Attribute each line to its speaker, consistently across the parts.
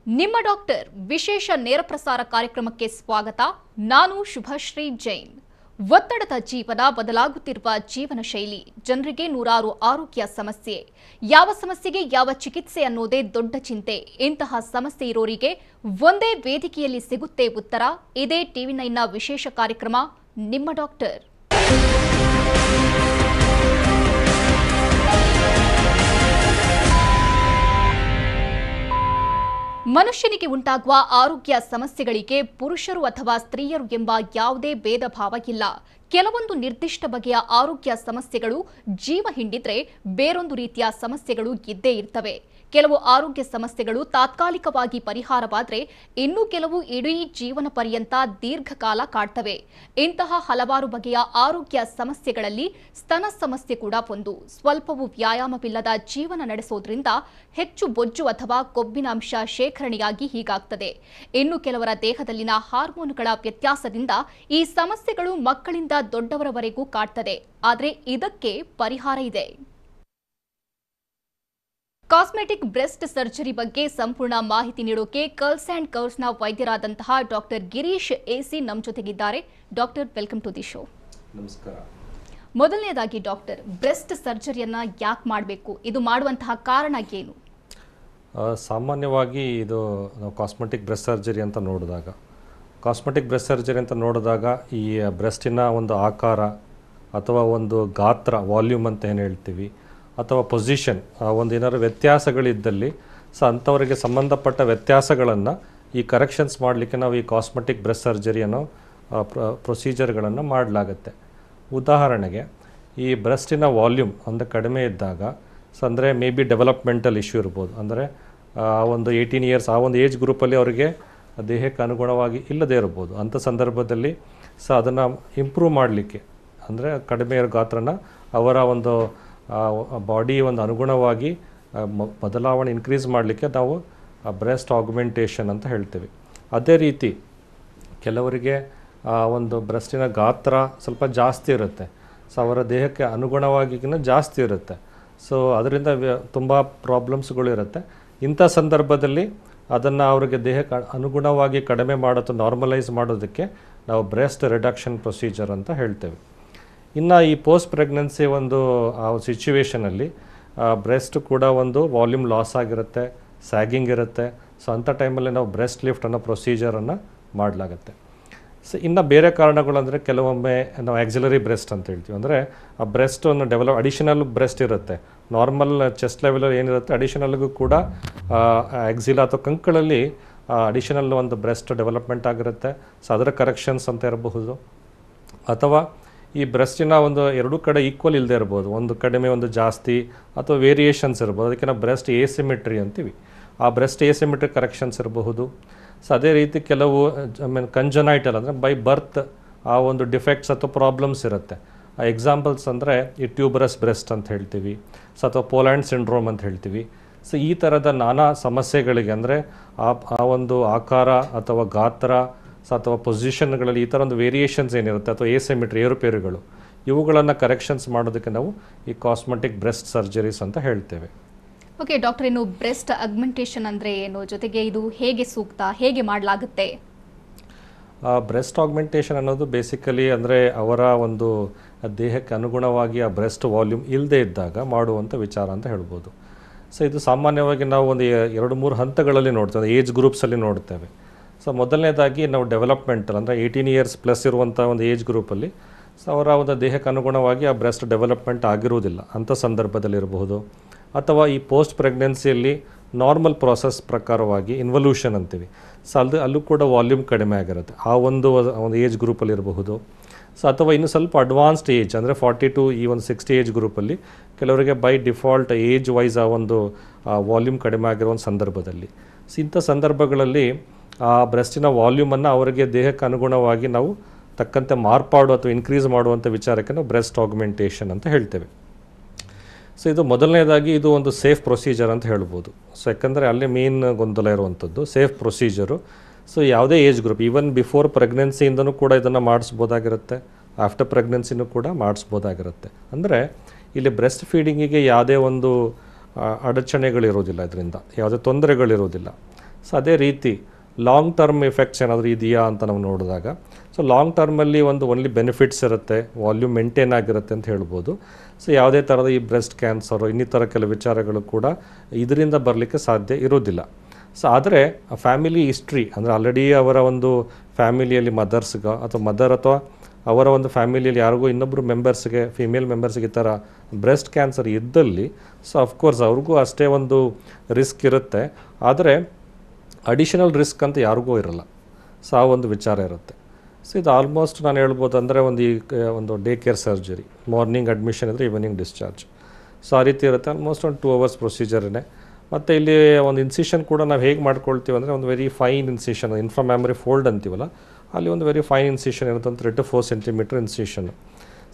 Speaker 1: ನಿಮ್ಮ ಡಾಕ್ಟರ್ ವಿಶೇಷ ನೇರ ಪ್ರಸಾರ ಕಾರ್ಯಕ್ರಮಕ್ಕೆ ಸ್ವಾಗತ. ನಾನು ಶುಭಶ್ರೀ ಜೈನ್. ಒತ್ತಡದ ಜೀವನ, ಬದಲಾಗುತ್ತಿರುವ ಜೀವನ ಶೈಲಿ, ಜನರಿಗೆ ನೂರಾರು ಆರೋಗ್ಯ ಸಮಸ್ಯೆ. ಯಾವ ಸಮಸ್ಯೆಗೆ ಯಾವ ಚಿಕಿತ್ಸೆ ಅನ್ನೋದೇ ದೊಡ್ಡ ಚಿಂತೆ. ಇಂತಹ ಸಮಸ್ಯೆ ಇರೋರಿಗೆ ಒಂದೇ ವೇದಿಕೆಯಲ್ಲಿ ಸಿಗುತ್ತೆ ಉತ್ತರ. ಇದೇ ಟಿವಿ9ನ ವಿಶೇಷ ಕಾರ್ಯಕ್ರಮ ನಿಮ್ಮ ಡಾಕ್ಟರ್. ಮನುಷ್ಯನಿಗೆ ಉಂಟಾಗುವ ಆರೋಗ್ಯ ಸಮಸ್ಯೆಗಳಿಗೆ ಪುರುಷರು ಅಥವಾ ಸ್ತ್ರೀಯರು ಎಂಬ ಯಾವುದೇ ಭೇದ ಭಾವ ಇಲ್ಲ. ಕೆಲವೊಂದು ನಿರ್ದಿಷ್ಟ ಬಗೆಯ ಆರೋಗ್ಯ ಸಮಸ್ಯೆಗಳು ಜೀವ ಹಿಂಡಿದ್ರೆ ಬೇರೊಂದು ರೀತಿಯ ಸಮಸ್ಯೆಗಳು ಇದ್ದೇ ಇರ್ತವೆ. ಕೆಲವು ಆರೋಗ್ಯ ಸಮಸ್ಯೆಗಳು ತಾತ್ಕಾಲಿಕವಾಗಿ ಪರಿಹಾರವಾದರೆ ಇನ್ನು ಕೆಲವು ಇಡೀ ಜೀವನ ಪರ್ಯಂತ ದೀರ್ಘಕಾಲ ಕಾಡ್ತವೆ. ಇಂತಹ ಹಲವಾರು ಬಗೆಯ ಆರೋಗ್ಯ ಸಮಸ್ಯೆಗಳಲ್ಲಿ ಸ್ತನ ಸಮಸ್ಯೆ ಕೂಡ ಒಂದು. ಸ್ವಲ್ಪವೂ ವ್ಯಾಯಾಮವಿಲ್ಲದ ಜೀವನ ನಡೆಸೋದ್ರಿಂದ ಹೆಚ್ಚು ಬೊಜ್ಜು ಅಥವಾ ಕೊಬ್ಬಿನಾಂಶ ಶೇಖರಣೆಯಾಗಿ ಹೀಗಾಗ್ತದೆ. ಇನ್ನು ಕೆಲವರ ದೇಹದಲ್ಲಿನ ಹಾರ್ಮೋನುಗಳ ವ್ಯತ್ಯಾಸದಿಂದ ಈ ಸಮಸ್ಯೆಗಳು ಮಕ್ಕಳಿಂದ ದೊಡ್ಡವರವರೆಗೂ ಕಾಡ್ತದೆ. ಆದರೆ ಇದಕ್ಕೆ ಪರಿಹಾರ ಇದೆ. ಕಾಸ್ಮೆಟಿಕ್ ಬ್ರೆಸ್ಟ್ ಸರ್ಜರಿ ಬಗ್ಗೆ ಸಂಪೂರ್ಣ ಮಾಹಿತಿ ನೀಡೋಕೆ ಕರ್ಲ್ಸ್ ಅಂಡ್ ಕರ್ವ್ಸ್ನ ವೈದ್ಯರಾದಂತಹ ಡಾಕ್ಟರ್ ಗಿರೀಶ್ ಎಸಿ ನಮ್ಮ ಜೊತೆಗಿದ್ದಾರೆ. Doctor, welcome to the show.
Speaker 2: ನಮಸ್ಕಾರ.
Speaker 1: ಮೊದಲನೇದಾಗಿ ಡಾಕ್ಟರ್, ಬ್ರೆಸ್ಟ್ ಸರ್ಜರಿಯನ್ನ ಯಾಕೆ ಮಾಡಬೇಕು? ಇದು ಮಾಡುವಂತಹ ಕಾರಣ ಏನು?
Speaker 2: ಸಾಮಾನ್ಯವಾಗಿ ಇದು ನಾವು ಕಾಸ್ಮೆಟಿಕ್ ಬ್ರೆಸ್ಟ್ ಸರ್ಜರಿ ಅಂತ ನೋಡಿದಾಗ ಈ ಬ್ರೆಸ್ಟಿನ ಒಂದು ಆಕಾರ ಅಥವಾ ಒಂದು ಗಾತ್ರ, ವಾಲ್ಯೂಮ್ ಅಂತ ಏನು ಹೇಳ್ತೀವಿ, ಅಥವಾ ಪೊಸಿಷನ್, ಒಂದು ಏನಾದ್ರು ವ್ಯತ್ಯಾಸಗಳಿದ್ದಲ್ಲಿ ಅಂಥವರಿಗೆ ಸಂಬಂಧಪಟ್ಟ ವ್ಯತ್ಯಾಸಗಳನ್ನು ಈ ಕರೆಕ್ಷನ್ಸ್ ಮಾಡಲಿಕ್ಕೆ ನಾವು ಈ ಕಾಸ್ಮೆಟಿಕ್ ಬ್ರೆಸ್ಟ್ ಸರ್ಜರಿ ಅನ್ನೋ ಪ್ರೊಸೀಜರ್ಗಳನ್ನು ಮಾಡಲಾಗುತ್ತೆ. ಉದಾಹರಣೆಗೆ ಈ ಬ್ರೆಸ್ಟಿನ ವಾಲ್ಯೂಮ್ ಒಂದು ಕಡಿಮೆ ಇದ್ದಾಗ ಅಂದರೆ ಮೇ ಬಿ ಡೆವಲಪ್ಮೆಂಟಲ್ ಇಶ್ಯೂ ಇರ್ಬೋದು. ಅಂದರೆ ಒಂದು 18 ಇಯರ್ಸ್ ಆ ಒಂದು ಏಜ್ ಗ್ರೂಪಲ್ಲಿ ಅವರಿಗೆ ದೇಹಕ್ಕೆ ಅನುಗುಣವಾಗಿ ಇಲ್ಲದೇ ಇರ್ಬೋದು. ಅಂಥ ಸಂದರ್ಭದಲ್ಲಿ ಅದನ್ನು ಇಂಪ್ರೂವ್ ಮಾಡಲಿಕ್ಕೆ, ಅಂದರೆ ಕಡಿಮೆ ಇರೋ ಗಾತ್ರನ ಅವರ ಒಂದು ಬಾಡಿ ಒಂದು ಅನುಗುಣವಾಗಿ ಬದಲಾವಣೆ ಇನ್ಕ್ರೀಸ್ ಮಾಡಲಿಕ್ಕೆ ನಾವು ಬ್ರೆಸ್ಟ್ ಆಗ್ಮೆಂಟೇಷನ್ ಅಂತ ಹೇಳ್ತೀವಿ. ಅದೇ ರೀತಿ ಕೆಲವರಿಗೆ ಒಂದು ಬ್ರೆಸ್ಟಿನ ಗಾತ್ರ ಸ್ವಲ್ಪ ಜಾಸ್ತಿ ಇರುತ್ತೆ, ಅವರ ದೇಹಕ್ಕೆ ಅನುಗುಣವಾಗಿಗಿನ ಜಾಸ್ತಿ ಇರುತ್ತೆ. ಅದರಿಂದ ತುಂಬ ಪ್ರಾಬ್ಲಮ್ಸ್ಗಳು ಇರುತ್ತೆ. ಇಂಥ ಸಂದರ್ಭದಲ್ಲಿ ಅದನ್ನು ಅವರಿಗೆ ದೇಹಕ್ಕೆ ಅನುಗುಣವಾಗಿ ಕಡಿಮೆ ಮಾಡೋದು, ನಾರ್ಮಲೈಸ್ ಮಾಡೋದಕ್ಕೆ ನಾವು ಬ್ರೆಸ್ಟ್ ರಿಡಕ್ಷನ್ ಪ್ರೊಸೀಜರ್ ಅಂತ ಹೇಳ್ತೇವೆ. ಇನ್ನು ಈ ಪೋಸ್ಟ್ ಪ್ರೆಗ್ನೆನ್ಸಿ ಒಂದು ಸಿಚುವೇಷನಲ್ಲಿ ಬ್ರೆಸ್ಟ್ ಕೂಡ ಒಂದು ವಾಲ್ಯೂಮ್ ಲಾಸ್ ಆಗಿರುತ್ತೆ, ಸ್ಯಾಗಿಂಗ್ ಇರುತ್ತೆ. ಅಂಥ ಟೈಮಲ್ಲಿ ನಾವು ಬ್ರೆಸ್ಟ್ ಲಿಫ್ಟ್ ಅನ್ನೋ ಪ್ರೊಸೀಜರನ್ನು ಮಾಡಲಾಗುತ್ತೆ. ಇನ್ನು ಬೇರೆ ಕಾರಣಗಳಂದರೆ ಕೆಲವೊಮ್ಮೆ ನಾವು ಆಕ್ಸಿಲರಿ ಬ್ರೆಸ್ಟ್ ಅಂತ ಹೇಳ್ತೀವಿ. ಅಂದರೆ ಆ ಬ್ರೆಸ್ಟನ್ನು ಅಡಿಷನಲ್ ಬ್ರೆಸ್ಟ್ ಇರುತ್ತೆ. ನಾರ್ಮಲ್ ಚೆಸ್ಟ್ ಲೆವೆಲಲ್ಲಿ ಏನಿರುತ್ತೆ, ಅಡಿಷನಲ್ಗೂ ಕೂಡ ಆಕ್ಸಿಲಾ ಅಥವಾ ಕಂಕಳಲ್ಲಿ ಅಡಿಷನಲ್ ಒಂದು ಬ್ರೆಸ್ಟ್ ಡೆವಲಪ್ಮೆಂಟ್ ಆಗಿರುತ್ತೆ. ಅದರ ಕರೆಕ್ಷನ್ಸ್ ಅಂತ ಇರಬಹುದು. ಅಥವಾ ಈ ಬ್ರೆಸ್ಟಿನ ಒಂದು ಎರಡೂ ಕಡೆ ಈಕ್ವಲ್ ಇಲ್ಲದೆ ಇರ್ಬೋದು, ಒಂದು ಕಡಿಮೆ ಒಂದು ಜಾಸ್ತಿ ಅಥವಾ ವೇರಿಯೇಷನ್ಸ್ ಇರ್ಬೋದು. ಅದಕ್ಕೆ ನಾವು ಬ್ರೆಸ್ಟ್ ಏಸಿಮೆಟ್ರಿ ಅಂತೀವಿ. ಆ ಬ್ರೆಸ್ಟ್ ಏಸಿಮೆಟ್ರಿ ಕರೆಕ್ಷನ್ಸ್ ಇರಬಹುದು. ಅದೇ ರೀತಿ ಕೆಲವು ಕಂಜನೈಟಲ್ ಅಂದರೆ ಬೈ ಬರ್ತ್ ಆ ಒಂದು ಡಿಫೆಕ್ಟ್ಸ್ ಅಥವಾ ಪ್ರಾಬ್ಲಮ್ಸ್ ಇರುತ್ತೆ. ಆ ಎಕ್ಸಾಂಪಲ್ಸ್ ಅಂದರೆ ಈ ಟ್ಯೂಬರಸ್ ಬ್ರೆಸ್ಟ್ ಅಂತ ಹೇಳ್ತೀವಿ, ಅಥವಾ ಪೋಲ್ಯಾಂಡ್ ಸಿಂಡ್ರೋಮ್ ಅಂತ ಹೇಳ್ತೀವಿ. ಈ ಥರದ ನಾನಾ ಸಮಸ್ಯೆಗಳಿಗೆ, ಅಂದರೆ ಆ ಒಂದು ಆಕಾರ ಅಥವಾ ಗಾತ್ರ ಅಥವಾ ಪೊಸಿಷನ್ಗಳಲ್ಲಿ ಈ ಥರ ಒಂದು ವೇರಿಯೇಷನ್ಸ್ ಏನಿರುತ್ತೆ ಅಥವಾ ಏಸಿಮೆಟ್ರಿ, ಏರುಪೇರುಗಳು, ಇವುಗಳನ್ನು ಕರೆಕ್ಷನ್ಸ್ ಮಾಡೋದಕ್ಕೆ ನಾವು ಈ ಕಾಸ್ಮೆಟಿಕ್ ಬ್ರೆಸ್ಟ್ ಸರ್ಜರೀಸ್ ಅಂತ ಹೇಳ್ತೇವೆ.
Speaker 1: ಓಕೆ ಡಾಕ್ಟರ್, ಇನ್ನು ಬ್ರೆಸ್ಟ್ ಆಗ್ಮೆಂಟೇಷನ್ ಅಂದರೆ ಏನು? ಜೊತೆಗೆ ಇದು ಹೇಗೆ ಸೂಕ್ತ, ಹೇಗೆ ಮಾಡಲಾಗುತ್ತೆ?
Speaker 2: ಬ್ರೆಸ್ಟ್ ಆಗ್ಮೆಂಟೇಷನ್ ಅನ್ನೋದು ಬೇಸಿಕಲಿ ಅಂದರೆ ಅವರ ಒಂದು ದೇಹಕ್ಕೆ ಅನುಗುಣವಾಗಿ ಆ ಬ್ರೆಸ್ಟ್ ವಾಲ್ಯೂಮ್ ಇಲ್ಲದೆ ಇದ್ದಾಗ ಮಾಡುವಂಥ ವಿಚಾರ ಅಂತ ಹೇಳ್ಬೋದು. ಇದು ಸಾಮಾನ್ಯವಾಗಿ ನಾವು ಒಂದು 2-3 ಹಂತಗಳಲ್ಲಿ ನೋಡ್ತೇವೆ, ಏಜ್ ಗ್ರೂಪ್ಸಲ್ಲಿ ನೋಡ್ತೇವೆ. ಮೊದಲನೇದಾಗಿ ನಾವು ಡೆವಲಪ್ಮೆಂಟಲ್ ಅಂದರೆ 18 ಇಯರ್ಸ್ ಪ್ಲಸ್ ಇರುವಂಥ ಒಂದು ಏಜ್ ಗ್ರೂಪಲ್ಲಿ ಅವರ ಒಂದು ದೇಹಕ್ಕೆ ಅನುಗುಣವಾಗಿ ಆ ಬ್ರೆಸ್ಟ್ ಡೆವಲಪ್ಮೆಂಟ್ ಆಗಿರುವುದಿಲ್ಲ, ಅಂಥ ಸಂದರ್ಭದಲ್ಲಿರಬಹುದು. ಅಥವಾ ಈ ಪೋಸ್ಟ್ ಪ್ರೆಗ್ನೆನ್ಸಿಯಲ್ಲಿ ನಾರ್ಮಲ್ ಪ್ರಾಸೆಸ್ ಪ್ರಕಾರವಾಗಿ ಇನ್ವಲ್ಯೂಷನ್ ಅಂತೀವಿ. ಅಲ್ಲೂ ಕೂಡ ವಾಲ್ಯೂಮ್ ಕಡಿಮೆ ಆಗಿರುತ್ತೆ, ಆ ಒಂದು ಏಜ್ ಗ್ರೂಪಲ್ಲಿ ಇರಬಹುದು. ಅಥವಾ ಇನ್ನು ಸ್ವಲ್ಪ ಅಡ್ವಾನ್ಸ್ಡ್ ಏಜ್ ಅಂದರೆ 40 to ಈ ಒಂದು 60 ಏಜ್ ಗ್ರೂಪಲ್ಲಿ ಕೆಲವರಿಗೆ ಬೈ ಡಿಫಾಲ್ಟ್ ಏಜ್ ವೈಸ್ ಆ ಒಂದು ವಾಲ್ಯೂಮ್ ಕಡಿಮೆ ಆಗಿರೋ ಒಂದು ಸಂದರ್ಭದಲ್ಲಿ ಇಂಥ ಸಂದರ್ಭಗಳಲ್ಲಿ ಆ ಬ್ರೆಸ್ಟಿನ ವಾಲ್ಯೂಮನ್ನು ಅವರಿಗೆ ದೇಹಕ್ಕೆ ಅನುಗುಣವಾಗಿ ನಾವು ತಕ್ಕಂತೆ ಮಾರ್ಪಾಡು ಅಥವಾ ಇನ್ಕ್ರೀಸ್ ಮಾಡುವಂಥ ವಿಚಾರಕ್ಕೆ ನಾವು ಬ್ರೆಸ್ಟ್ ಆಗ್ಮೆಂಟೇಷನ್ ಅಂತ ಹೇಳ್ತೇವೆ. ಇದು ಮೊದಲನೇದಾಗಿ ಇದು ಒಂದು ಸೇಫ್ ಪ್ರೊಸೀಜರ್ ಅಂತ ಹೇಳ್ಬೋದು. ಯಾಕಂದರೆ ಅಲ್ಲಿ ಮೇನ್ ಗೊಂದಲ ಇರುವಂಥದ್ದು ಸೇಫ್ ಪ್ರೊಸೀಜರು. ಯಾವುದೇ ಏಜ್ ಗ್ರೂಪ್, ಈವನ್ ಬಿಫೋರ್ ಪ್ರೆಗ್ನೆನ್ಸಿಯಿಂದನೂ ಕೂಡ ಇದನ್ನು ಮಾಡಿಸ್ಬೋದಾಗಿರುತ್ತೆ, ಆಫ್ಟರ್ ಪ್ರೆಗ್ನೆನ್ಸಿನೂ ಕೂಡ ಮಾಡಿಸ್ಬೋದಾಗಿರುತ್ತೆ. ಅಂದರೆ ಇಲ್ಲಿ ಬ್ರೆಸ್ಟ್ ಫೀಡಿಂಗಿಗೆ ಯಾವುದೇ ಒಂದು ಅಡಚಣೆಗಳಿರೋದಿಲ್ಲ, ಇದರಿಂದ ಯಾವುದೇ ತೊಂದರೆಗಳಿರೋದಿಲ್ಲ. ಸೊ ಅದೇ ರೀತಿ ಲಾಂಗ್ ಟರ್ಮ್ ಎಫೆಕ್ಟ್ಸ್ ಏನಾದರೂ ಇದೆಯಾ ಅಂತ ನಾವು ನೋಡಿದಾಗ, ಸೊ ಲಾಂಗ್ ಟರ್ಮಲ್ಲಿ ಒಂದು ಓನ್ಲಿ ಬೆನಿಫಿಟ್ಸ್ ಇರುತ್ತೆ, ವಾಲ್ಯೂಮ್ ಮೇಂಟೈನ್ ಆಗಿರುತ್ತೆ ಅಂತ ಹೇಳ್ಬೋದು. ಸೊ ಯಾವುದೇ ಥರದ ಈ ಬ್ರೆಸ್ಟ್ ಕ್ಯಾನ್ಸರು ಇನ್ನಿತರ ಕೆಲವು ವಿಚಾರಗಳು ಕೂಡ ಇದರಿಂದ ಬರಲಿಕ್ಕೆ ಸಾಧ್ಯ ಇರೋದಿಲ್ಲ. ಸೊ ಆದರೆ ಫ್ಯಾಮಿಲಿ ಹಿಸ್ಟ್ರಿ ಅಂದರೆ ಆಲ್ರೆಡಿ ಅವರ ಒಂದು ಫ್ಯಾಮಿಲಿಯಲ್ಲಿ ಮದರ್ಸ್ಗೆ ಅಥವಾ ಮದರ್ ಅಥವಾ ಅವರ ಒಂದು ಫ್ಯಾಮಿಲಿಯಲ್ಲಿ ಯಾರಿಗೂ ಇನ್ನೊಬ್ಬರು ಮೆಂಬರ್ಸ್ಗೆ, ಫಿಮೇಲ್ ಮೆಂಬರ್ಸ್ಗೆ ಈ ಥರ ಬ್ರೆಸ್ಟ್ ಕ್ಯಾನ್ಸರ್ ಇದ್ದಲ್ಲಿ, ಸೊ ಅಫ್ಕೋರ್ಸ್ ಅವ್ರಿಗೂ ಅಷ್ಟೇ ಒಂದು ರಿಸ್ಕ್ ಇರುತ್ತೆ. ಆದರೆ ಅಡಿಷನಲ್ ರಿಸ್ಕ್ ಅಂತ ಯಾರಿಗೂ ಇರಲ್ಲ. ಸೊ ಆ ಒಂದು ವಿಚಾರ ಇರುತ್ತೆ. ಸೊ ಇದು ಆಲ್ಮೋಸ್ಟ್ ನಾನು ಹೇಳ್ಬೋದು ಅಂದರೆ ಒಂದು day care surgery, morning admission ಇದ್ದರೆ ಈವ್ನಿಂಗ್ ಡಿಸ್ಚಾರ್ಜ್. ಸೊ ಆ ರೀತಿ ಇರುತ್ತೆ. ಆಲ್ಮೋಸ್ಟ್ ಒಂದು 2 hours ಪ್ರೊಸೀಜರೇ. ಮತ್ತು ಇಲ್ಲಿ ಒಂದು ಇನ್ಸಿಷನ್ ಕೂಡ ನಾವು ಹೇಗೆ ಮಾಡ್ಕೊಳ್ತೀವಿ ಅಂದರೆ ಒಂದು ವೆರಿ ಫೈನ್ ಇನ್ಸಿಷನ್, ಇನ್ಫ್ರಾಮ್ಯಾಮರಿ ಫೋಲ್ಡ್ ಅಂತೀವಲ್ಲ, ಅಲ್ಲಿ ಒಂದು ವೆರಿ ಫೈನ್ ಇನ್ಸಿಷನ್ ಇರುತ್ತೆ, ಒಂದು 3 to 4 centimeter ಇನ್ಸಿಷನ್.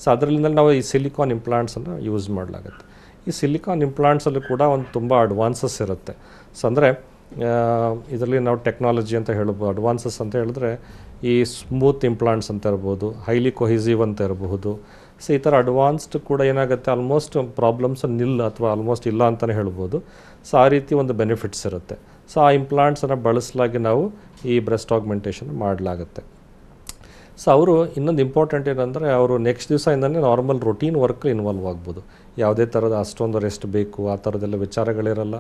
Speaker 2: ಸೊ ಅದರಿಂದ ನಾವು ಈ ಸಿಲಿಕಾನ್ ಇಂಪ್ಲಾಂಟ್ಸನ್ನು ಯೂಸ್ ಮಾಡಲಾಗುತ್ತೆ. ಈ ಸಿಲಿಕಾನ್ ಇಂಪ್ಲಾಂಟ್ಸಲ್ಲೂ ಕೂಡ ಒಂದು ತುಂಬ ಅಡ್ವಾನ್ಸಸ್ ಇರುತ್ತೆ. ಸೊ ಅಂದರೆ ಇದರಲ್ಲಿ ನಾವು ಟೆಕ್ನಾಲಜಿ ಅಂತ ಹೇಳ್ಬೋದು. ಅಡ್ವಾನ್ಸಸ್ ಅಂತ ಹೇಳಿದ್ರೆ ಈ ಸ್ಮೂತ್ ಇಂಪ್ಲಾಂಟ್ಸ್ ಅಂತ ಇರ್ಬೋದು, ಹೈಲಿ ಕೊಹಿಸಿವ್ ಅಂತ ಇರಬಹುದು. ಸೊ ಈ ಥರ ಅಡ್ವಾನ್ಸ್ಡ್ ಕೂಡ ಏನಾಗುತ್ತೆ, ಆಲ್ಮೋಸ್ಟ್ ಪ್ರಾಬ್ಲಮ್ಸ್ ಅಥವಾ ಆಲ್ಮೋಸ್ಟ್ ಇಲ್ಲ ಅಂತಲೇ ಹೇಳ್ಬೋದು. ಸೊ ಆ ರೀತಿ ಒಂದು ಬೆನಿಫಿಟ್ಸ್ ಇರುತ್ತೆ. ಸೊ ಆ ಇಂಪ್ಲಾಂಟ್ಸನ್ನು ಬಳಸಲಾಗಿ ನಾವು ಈ ಬ್ರೆಸ್ಟ್ ಆಗ್ಮೆಂಟೇಷನ್ ಮಾಡಲಾಗುತ್ತೆ. ಸೊ ಅವರು ಇನ್ನೊಂದು ಇಂಪಾರ್ಟೆಂಟ್ ಏನಂದರೆ ಅವರು ನೆಕ್ಸ್ಟ್ ದಿವಸದಿಂದನೇ ನಾರ್ಮಲ್ ರೊಟೀನ್ ವರ್ಕ್ ಇನ್ವಾಲ್ವ್ ಆಗ್ಬೋದು. ಯಾವುದೇ ಥರದ ಅಷ್ಟೊಂದು ರೆಸ್ಟ್ ಬೇಕು ಆ ಥರದ್ದೆಲ್ಲ ವಿಚಾರಗಳಿರಲ್ಲ.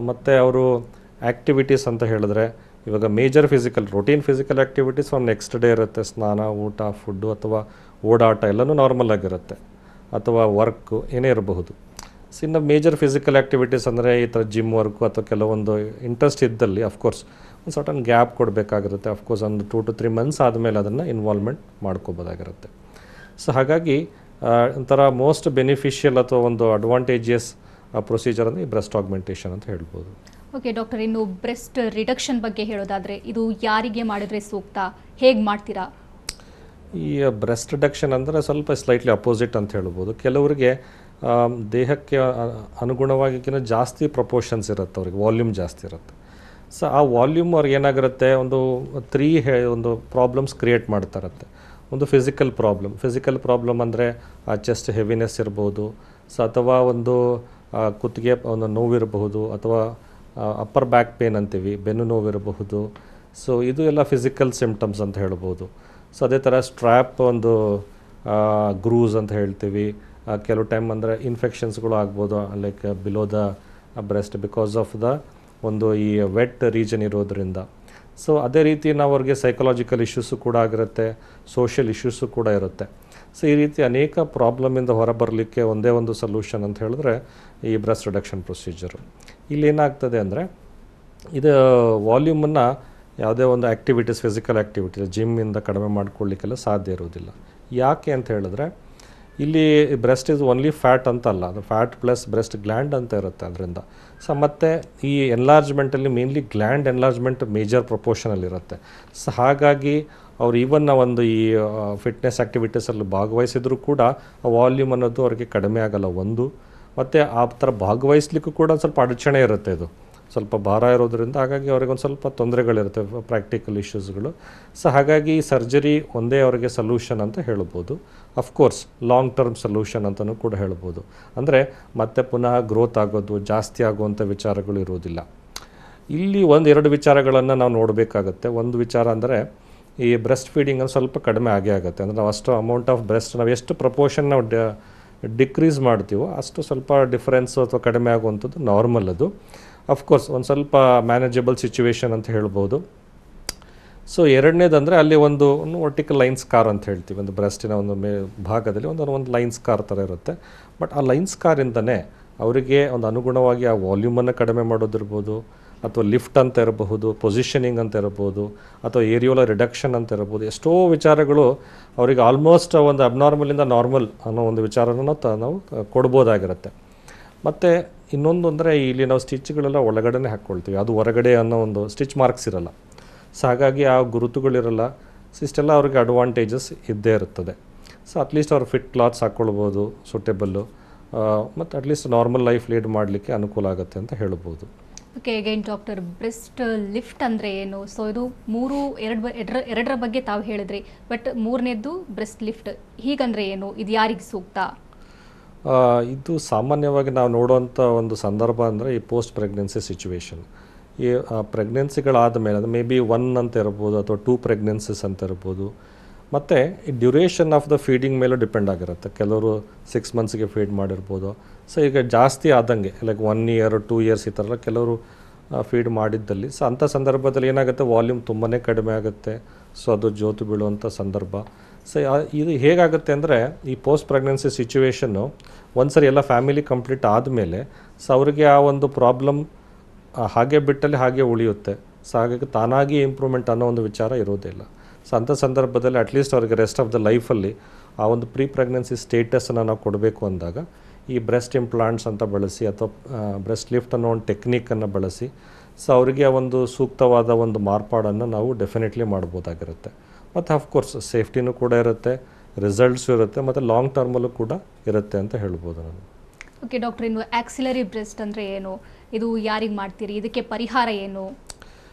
Speaker 2: ಮತ್ತು ಅವರು ಆ್ಯಕ್ಟಿವಿಟೀಸ್ ಅಂತ ಹೇಳಿದ್ರೆ ಇವಾಗ major routine physical activities from next day ಇರುತ್ತೆ. ಸ್ನಾನ, ಊಟ, ಫುಡ್ಡು ಅಥವಾ ಓಡಾಟ ಎಲ್ಲನೂ ನಾರ್ಮಲ್ ಆಗಿರುತ್ತೆ, ಅಥವಾ ವರ್ಕು ಏನೇ ಇರಬಹುದು. ಸೊ ಇನ್ನು ಮೇಜರ್ ಫಿಸಿಕಲ್ ಆ್ಯಕ್ಟಿವಿಟೀಸ್ ಅಂದರೆ ಈ ಥರ ಜಿಮ್ ವರ್ಕು ಅಥವಾ ಕೆಲವೊಂದು ಇಂಟ್ರೆಸ್ಟ್ ಇದ್ದಲ್ಲಿ ಅಫ್ಕೋರ್ಸ್ ಒಂದು ಸರ್ಟನ್ ಗ್ಯಾಪ್ ಕೊಡಬೇಕಾಗಿರುತ್ತೆ. ಅಫ್ಕೋರ್ಸ್ ಒಂದು 2 to 3 months ಆದಮೇಲೆ ಅದನ್ನು ಇನ್ವಾಲ್ವ್ಮೆಂಟ್ ಮಾಡ್ಕೋಬೋದಾಗಿರುತ್ತೆ. ಸೊ ಹಾಗಾಗಿ ಒಂಥರ ಮೋಸ್ಟ್ ಬೆನಿಫಿಷಿಯಲ್ ಅಥವಾ ಒಂದು ಅಡ್ವಾಂಟೇಜಿಯಸ್ ಪ್ರೊಸೀಜರ್ ಅಂದರೆ ಈ ಬ್ರೆಸ್ಟ್ ಆಗ್ಮೆಂಟೇಷನ್ ಅಂತ ಹೇಳ್ಬೋದು.
Speaker 1: ಓಕೆ ಡಾಕ್ಟರ್, ಇನ್ನು ಬ್ರೆಸ್ಟ್ ರಿಡಕ್ಷನ್ ಬಗ್ಗೆ ಹೇಳೋದಾದರೆ ಇದು ಯಾರಿಗೆ ಮಾಡಿದರೆ ಸೂಕ್ತ, ಹೇಗೆ ಮಾಡ್ತೀರಾ?
Speaker 2: ಈ ಬ್ರೆಸ್ಟ್ ರಿಡಕ್ಷನ್ ಅಂದರೆ ಸ್ವಲ್ಪ ಸ್ಲೈಟ್ಲಿ ಅಪೋಸಿಟ್ ಅಂತ ಹೇಳ್ಬೋದು. ಕೆಲವರಿಗೆ ದೇಹಕ್ಕೆ ಅನುಗುಣವಾಗಿಗಿನ ಜಾಸ್ತಿ ಪ್ರಪೋರ್ಷನ್ಸ್ ಇರುತ್ತೆ, ಅವ್ರಿಗೆ ವಾಲ್ಯೂಮ್ ಜಾಸ್ತಿ ಇರುತ್ತೆ. ಸೊ ಆ ವಾಲ್ಯೂಮ್ ಅವ್ರಿಗೆ ಏನಾಗಿರುತ್ತೆ, ಒಂದು ಪ್ರಾಬ್ಲಮ್ಸ್ ಕ್ರಿಯೇಟ್ ಮಾಡ್ತಾ ಇರುತ್ತೆ. ಒಂದು ಫಿಸಿಕಲ್ ಪ್ರಾಬ್ಲಮ್ ಅಂದರೆ ಆ ಚೆಸ್ಟ್ ಹೆವಿನೆಸ್ ಇರ್ಬೋದು. ಸೊ ಅಥವಾ ಒಂದು ಕುತ್ತಿಗೆ ಒಂದು ನೋವಿರಬಹುದು, ಅಥವಾ ಅಪ್ಪರ್ ಬ್ಯಾಕ್ ಪೇನ್ ಅಂತೀವಿ, ಬೆನ್ನು ನೋವಿರಬಹುದು. ಸೊ ಇದು ಎಲ್ಲ ಫಿಸಿಕಲ್ ಸಿಮ್ಟಮ್ಸ್ ಅಂತ ಹೇಳ್ಬೋದು. ಸೊ ಅದೇ ಥರ ಸ್ಟ್ರ್ಯಾಪ್ ಒಂದು ಗ್ರೂಸ್ ಅಂತ ಹೇಳ್ತೀವಿ. ಕೆಲವು ಟೈಮ್ ಅಂದರೆ ಇನ್ಫೆಕ್ಷನ್ಸ್ಗಳು ಆಗ್ಬೋದು, like below the breast because of the ಒಂದು ಈ ವೆಟ್ ರೀಜನ್ ಇರೋದ್ರಿಂದ. ಸೊ ಅದೇ ರೀತಿ ನಾವು ಅವ್ರಿಗೆ ಸೈಕಲಾಜಿಕಲ್ ಇಶ್ಯೂಸು ಕೂಡ ಆಗಿರುತ್ತೆ, ಸೋಷಿಯಲ್ ಇಶ್ಯೂಸು ಕೂಡ ಇರುತ್ತೆ. ಸೊ ಈ ರೀತಿ ಅನೇಕ ಪ್ರಾಬ್ಲಮಿಂದ ಹೊರಬರಲಿಕ್ಕೆ ಒಂದೇ ಒಂದು ಸೊಲ್ಯೂಷನ್ ಅಂತ ಹೇಳಿದ್ರೆ ಈ ಬ್ರೆಸ್ಟ್ ರಿಡಕ್ಷನ್ ಪ್ರೊಸೀಜರು. ಇಲ್ಲಿ ಏನಾಗ್ತದೆ ಅಂದರೆ ಇದು ವಾಲ್ಯೂಮನ್ನು ಯಾವುದೇ ಒಂದು ಫಿಸಿಕಲ್ ಆ್ಯಕ್ಟಿವಿಟೀಸ್ ಜಿಮ್ಮಿಂದ ಕಡಿಮೆ ಮಾಡ್ಕೊಳ್ಳಿಕ್ಕೆಲ್ಲ ಸಾಧ್ಯ ಇರೋದಿಲ್ಲ. ಯಾಕೆ ಅಂತ ಹೇಳಿದ್ರೆ ಇಲ್ಲಿ ಬ್ರೆಸ್ಟ್ ಇಸ್ ಓನ್ಲಿ ಫ್ಯಾಟ್ ಅಂತಲ್ಲ, ಅದು ಫ್ಯಾಟ್ ಪ್ಲಸ್ ಬ್ರೆಸ್ಟ್ ಗ್ಲ್ಯಾಂಡ್ ಅಂತ ಇರುತ್ತೆ ಅದರಿಂದ. ಸೊ ಮತ್ತು ಈ ಎನ್ಲಾರ್ಜ್ಮೆಂಟಲ್ಲಿ ಮೇನ್ಲಿ ಗ್ಲ್ಯಾಂಡ್ ಎನ್ಲಾರ್ಜ್ಮೆಂಟ್ ಮೇಜರ್ ಪ್ರಪೋರ್ಷನಲ್ಲಿರುತ್ತೆ. ಸೊ ಹಾಗಾಗಿ ಅವ್ರು ಈವನ್ ಒಂದು ಈ ಫಿಟ್ನೆಸ್ ಆ್ಯಕ್ಟಿವಿಟೀಸಲ್ಲಿ ಭಾಗವಹಿಸಿದ್ರು ಕೂಡ ಆ ವಾಲ್ಯೂಮ್ ಅನ್ನೋದು ಅವ್ರಿಗೆ ಕಡಿಮೆ ಆಗಲ್ಲ ಒಂದು. ಮತ್ತು ಆ ಥರ ಭಾಗವಹಿಸ್ಲಿಕ್ಕೂ ಕೂಡ ಸ್ವಲ್ಪ ಅಡಚಣೆ ಇರುತ್ತೆ, ಇದು ಸ್ವಲ್ಪ ಭಾರ ಇರೋದ್ರಿಂದ. ಹಾಗಾಗಿ ಅವ್ರಿಗೆ ಒಂದು ಸ್ವಲ್ಪ ತೊಂದರೆಗಳಿರುತ್ತೆ, ಪ್ರಾಕ್ಟಿಕಲ್ ಇಶ್ಯೂಸ್ಗಳು. ಸೊ ಹಾಗಾಗಿ ಈ ಸರ್ಜರಿ ಒಂದೇ ಅವರಿಗೆ ಸೊಲ್ಯೂಷನ್ ಅಂತ ಹೇಳ್ಬೋದು. ಅಫ್ಕೋರ್ಸ್ ಲಾಂಗ್ ಟರ್ಮ್ ಸೊಲ್ಯೂಷನ್ ಅಂತಲೂ ಕೂಡ ಹೇಳ್ಬೋದು. ಅಂದರೆ ಮತ್ತೆ ಪುನಃ ಗ್ರೋತ್ ಆಗೋದು, ಜಾಸ್ತಿ ಆಗುವಂಥ ವಿಚಾರಗಳು ಇರೋದಿಲ್ಲ. ಇಲ್ಲಿ 1-2 ವಿಚಾರಗಳನ್ನು ನಾವು ನೋಡಬೇಕಾಗತ್ತೆ. ಒಂದು ವಿಚಾರ ಅಂದರೆ ಈ ಬ್ರೆಸ್ಟ್ ಫೀಡಿಂಗನ್ನು ಸ್ವಲ್ಪ ಕಡಿಮೆ ಆಗೇ ಆಗುತ್ತೆ. ಅಂದರೆ ನಾವು ಅಷ್ಟು ಅಮೌಂಟ್ ಆಫ್ ಬ್ರೆಸ್ಟ್ ನಾವು ಎಷ್ಟು ಪ್ರಪೋರ್ಷನ್ ನಾವು ಡಿಕ್ರೀಸ್ ಮಾಡ್ತೀವೋ ಅಷ್ಟು ಸ್ವಲ್ಪ ಡಿಫ್ರೆನ್ಸು ಅಥವಾ ಕಡಿಮೆ ಆಗುವಂಥದ್ದು ನಾರ್ಮಲ್. ಅದು ಅಫ್ಕೋರ್ಸ್ ಒಂದು ಸ್ವಲ್ಪ ಮ್ಯಾನೇಜಬಲ್ ಸಿಚುವೇಶನ್ ಅಂತ ಹೇಳ್ಬೋದು. ಸೊ ಎರಡನೇದಂದರೆ ಅಲ್ಲಿ ಒಂದು ವರ್ಟಿಕಲ್ ಲೈನ್ ಸ್ಕಾರ್ ಅಂತ ಹೇಳ್ತೀವಿ, ಒಂದು ಬ್ರೆಸ್ಟಿನ ಒಂದು ಭಾಗದಲ್ಲಿ ಒಂದು ಲೈನ್ ಸ್ಕಾರ್ ಥರ ಇರುತ್ತೆ. ಬಟ್ ಆ ಲೈನ್ ಸ್ಕಾರಿಂದನೇ ಅವರಿಗೆ ಒಂದು ಅನುಗುಣವಾಗಿ ಆ ವಾಲ್ಯೂಮನ್ನು ಕಡಿಮೆ ಮಾಡೋದಿರ್ಬೋದು, ಅಥವಾ ಲಿಫ್ಟ್ ಅಂತ ಇರಬಹುದು, ಪೊಸಿಷನಿಂಗ್ ಅಂತ ಇರಬಹುದು, ಅಥವಾ ಏರಿಯೋಲರ್ ರಿಡಕ್ಷನ್ ಅಂತ ಇರಬಹುದು. ಎಷ್ಟೋ ವಿಚಾರಗಳು ಅವರಿಗೆ ಆಲ್ಮೋಸ್ಟ್ ಒಂದು ಅಬ್ನಾರ್ಮಲಿಂದ ನಾರ್ಮಲ್ ಅನ್ನೋ ಒಂದು ವಿಚಾರನ ನಾವು ಕೊಡ್ಬೋದಾಗಿರುತ್ತೆ. ಮತ್ತು ಇನ್ನೊಂದು ಅಂದರೆ ಇಲ್ಲಿ ನಾವು ಸ್ಟಿಚ್ಗಳೆಲ್ಲ ಒಳಗಡೆ ಹಾಕ್ಕೊಳ್ತೀವಿ, ಅದು ಹೊರಗಡೆ ಅನ್ನೋ ಒಂದು ಸ್ಟಿಚ್ ಮಾರ್ಕ್ಸ್ ಇರಲ್ಲ. ಸೊ ಹಾಗಾಗಿ ಆ ಗುರುತುಗಳಿರಲ್ಲ. ಸೊ ಇಷ್ಟೆಲ್ಲ ಅವ್ರಿಗೆ ಅಡ್ವಾಂಟೇಜಸ್ ಇದ್ದೇ ಇರುತ್ತದೆ. ಸೊ ಅಟ್ಲೀಸ್ಟ್ ಅವ್ರು ಫಿಟ್ ಕ್ಲಾತ್ಸ್ ಹಾಕ್ಕೊಳ್ಬೋದು, ಸೂಟೇಬಲ್ಲು, ಮತ್ತು ಅಟ್ಲೀಸ್ಟ್ ನಾರ್ಮಲ್ ಲೈಫ್ ಲೀಡ್ ಮಾಡಲಿಕ್ಕೆ ಅನುಕೂಲ ಆಗುತ್ತೆ ಅಂತ ಹೇಳ್ಬೋದು.
Speaker 1: Okay, again doctor, breast lift ಅಂದರೆ ಏನು? ಸೊ ಇದು ಎರಡರ ಬಗ್ಗೆ ತಾವು ಹೇಳಿದ್ರಿ, ಬಟ್ ಮೂರನೇದ್ದು ಬ್ರೆಸ್ಟ್ ಲಿಫ್ಟ್ ಹೀಗಂದರೆ ಏನು? ಇದು ಯಾರಿಗೆ ಸೂಕ್ತ?
Speaker 2: ಇದು ಸಾಮಾನ್ಯವಾಗಿ ನಾವು ನೋಡುವಂಥ ಒಂದು ಸಂದರ್ಭ ಅಂದರೆ ಈ ಪೋಸ್ಟ್ ಪ್ರೆಗ್ನೆನ್ಸಿ ಸಿಚುವೇಶನ್. ಈ ಪ್ರೆಗ್ನೆನ್ಸಿಗಳಾದ ಮೇಲೆ ಅದು ಮೇ ಬಿ 1 ಅಂತ ಇರ್ಬೋದು ಅಥವಾ 2 ಪ್ರೆಗ್ನೆನ್ಸೀಸ್ ಅಂತ ಇರ್ಬೋದು. ಮತ್ತು ಈ ಡ್ಯೂರೇಷನ್ ಆಫ್ ದ ಫೀಡಿಂಗ್ ಮೇಲೂ ಡಿಪೆಂಡ್ ಆಗಿರುತ್ತೆ. ಕೆಲವರು 6 ಮಂತ್ಸ್ಗೆ ಫೀಡ್ ಮಾಡಿರ್ಬೋದು. ಸೊ ಈಗ ಜಾಸ್ತಿ ಆದಂಗೆ ಲೈಕ್ 1 ಇಯರ್ 2 ಇಯರ್ಸ್ ಈ ಥರ ಕೆಲವರು ಫೀಡ್ ಮಾಡಿದ್ದಲ್ಲಿ ಸೊ ಅಂಥ ಸಂದರ್ಭದಲ್ಲಿ ಏನಾಗುತ್ತೆ, ವಾಲ್ಯೂಮ್ ತುಂಬಾ ಕಡಿಮೆ ಆಗುತ್ತೆ. ಸೊ ಅದು ಜೋತು ಬೀಳುವಂಥ ಸಂದರ್ಭ. ಸೊ ಇದು ಹೇಗಾಗುತ್ತೆ ಅಂದರೆ ಈ ಪೋಸ್ಟ್ ಪ್ರೆಗ್ನೆನ್ಸಿ ಸಿಚುವೇಷನ್ನು ಒಂದ್ಸರಿ ಎಲ್ಲ ಫ್ಯಾಮಿಲಿ ಕಂಪ್ಲೀಟ್ ಆದಮೇಲೆ ಸೊ ಅವರಿಗೆ ಆ ಒಂದು ಪ್ರಾಬ್ಲಮ್ ಹಾಗೆ ಬಿಟ್ಟಲ್ಲಿ ಹಾಗೆ ಉಳಿಯುತ್ತೆ. ಸೊ ಹಾಗಾಗಿ ತಾನಾಗಿ ಇಂಪ್ರೂವ್ಮೆಂಟ್ ಅನ್ನೋ ಒಂದು ವಿಚಾರ ಇರೋದಿಲ್ಲ. ಸೊ ಅಂಥ ಸಂದರ್ಭದಲ್ಲಿ ಅಟ್ಲೀಸ್ಟ್ ಅವರಿಗೆ ರೆಸ್ಟ್ ಆಫ್ ದ ಲೈಫಲ್ಲಿ ಆ ಒಂದು ಪ್ರೀ ಪ್ರೆಗ್ನೆನ್ಸಿ ಸ್ಟೇಟಸನ್ನು ನಾವು ಕೊಡಬೇಕು ಅಂದಾಗ ಈ ಬ್ರೆಸ್ಟ್ ಇಂಪ್ಲಾಂಟ್ಸ್ ಅಂತ ಬಳಸಿ ಅಥವಾ ಬ್ರೆಸ್ಟ್ ಲಿಫ್ಟ್ ಅನ್ನೋ ಒಂದು ಟೆಕ್ನಿಕನ್ನು ಬಳಸಿ ಸೊ ಅವರಿಗೆ ಒಂದು ಸೂಕ್ತವಾದ ಒಂದು ಮಾರ್ಪಾಡನ್ನು ನಾವು ಡೆಫಿನೆಟ್ಲಿ ಮಾಡ್ಬೋದಾಗಿರುತ್ತೆ. ಮತ್ತು ಆಫ್ಕೋರ್ಸ್ ಸೇಫ್ಟಿನೂ ಕೂಡ ಇರುತ್ತೆ, ರಿಸಲ್ಟ್ಸು ಇರುತ್ತೆ, ಮತ್ತು ಲಾಂಗ್ ಟರ್ಮಲ್ಲೂ ಕೂಡ ಇರುತ್ತೆ ಅಂತ ಹೇಳ್ಬೋದು ನಾನು.
Speaker 1: ಓಕೆ ಡಾಕ್ಟರ್, ಇನ್ನು ಆಕ್ಸಿಲರಿ ಬ್ರೆಸ್ಟ್ ಅಂದರೆ ಏನು, ಇದು ಯಾರಿಗೆ ಮಾಡ್ತೀರಿ, ಇದಕ್ಕೆ ಪರಿಹಾರ ಏನು?